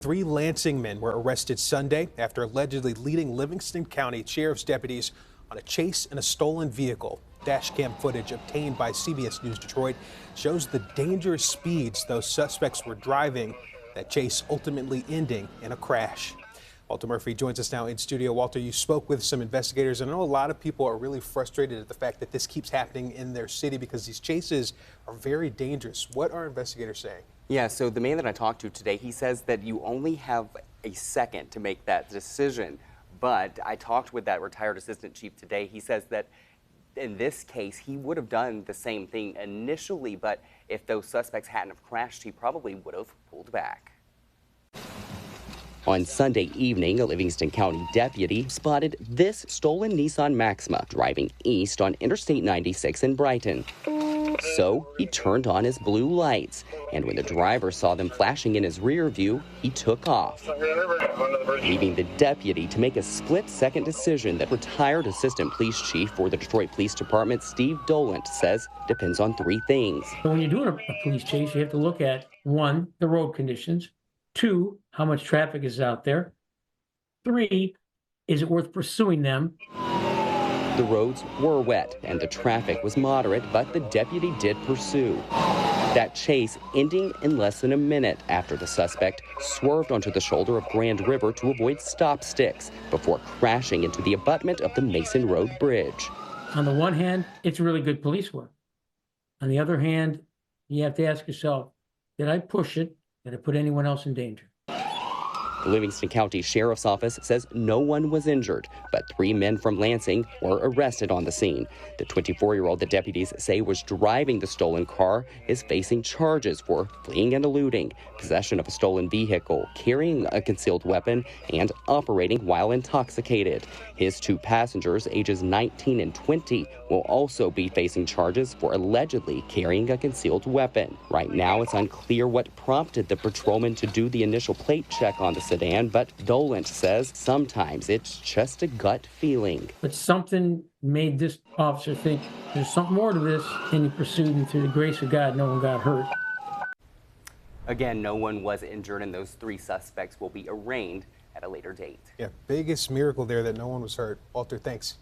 Three Lansing men were arrested Sunday after allegedly leading Livingston County Sheriff's deputies on a chase in a stolen vehicle. Dash cam footage obtained by CBS News Detroit shows the dangerous speeds those suspects were driving, that chase ultimately ending in a crash. Walter Murphy joins us now in studio. Walter, you spoke with some investigators, and I know a lot of people are really frustrated at the fact that this keeps happening in their city because these chases are very dangerous. What are investigators saying? Yeah, so the man that I talked to today, he says that you only have a second to make that decision. But I talked with that retired assistant chief today. He says that in this case, he would have done the same thing initially, but if those suspects hadn't have crashed, he probably would have pulled back. On Sunday evening, a Livingston County deputy spotted this stolen Nissan Maxima driving east on Interstate 96 in Brighton. So he turned on his blue lights, and when the driver saw them flashing in his rear view, he took off, leaving the deputy to make a split-second decision that retired Assistant Police Chief for the Detroit Police Department, Steve Dolant, says depends on three things. So when you're doing a police chase, you have to look at, one, the road conditions, two, how much traffic is out there, three, is it worth pursuing them? The roads were wet and the traffic was moderate, but the deputy did pursue. That chase ending in less than a minute after the suspect swerved onto the shoulder of Grand River to avoid stop sticks before crashing into the abutment of the Mason Road Bridge. On the one hand, it's really good police work. On the other hand, you have to ask yourself, did I push it? Did I put anyone else in danger? The Livingston County Sheriff's Office says no one was injured, but three men from Lansing were arrested on the scene. The 24-year-old the deputies say was driving the stolen car is facing charges for fleeing and eluding, possession of a stolen vehicle, carrying a concealed weapon, and operating while intoxicated. His two passengers, ages 19 and 20, will also be facing charges for allegedly carrying a concealed weapon. Right now, it's unclear what prompted the patrolman to do the initial plate check on the sedan, but Dolant says sometimes it's just a gut feeling. But something made this officer think there's something more to this, and he pursued, and through the grace of God, no one got hurt. Again, no one was injured, and those three suspects will be arraigned at a later date. Yeah, biggest miracle there that no one was hurt. Walter, thanks.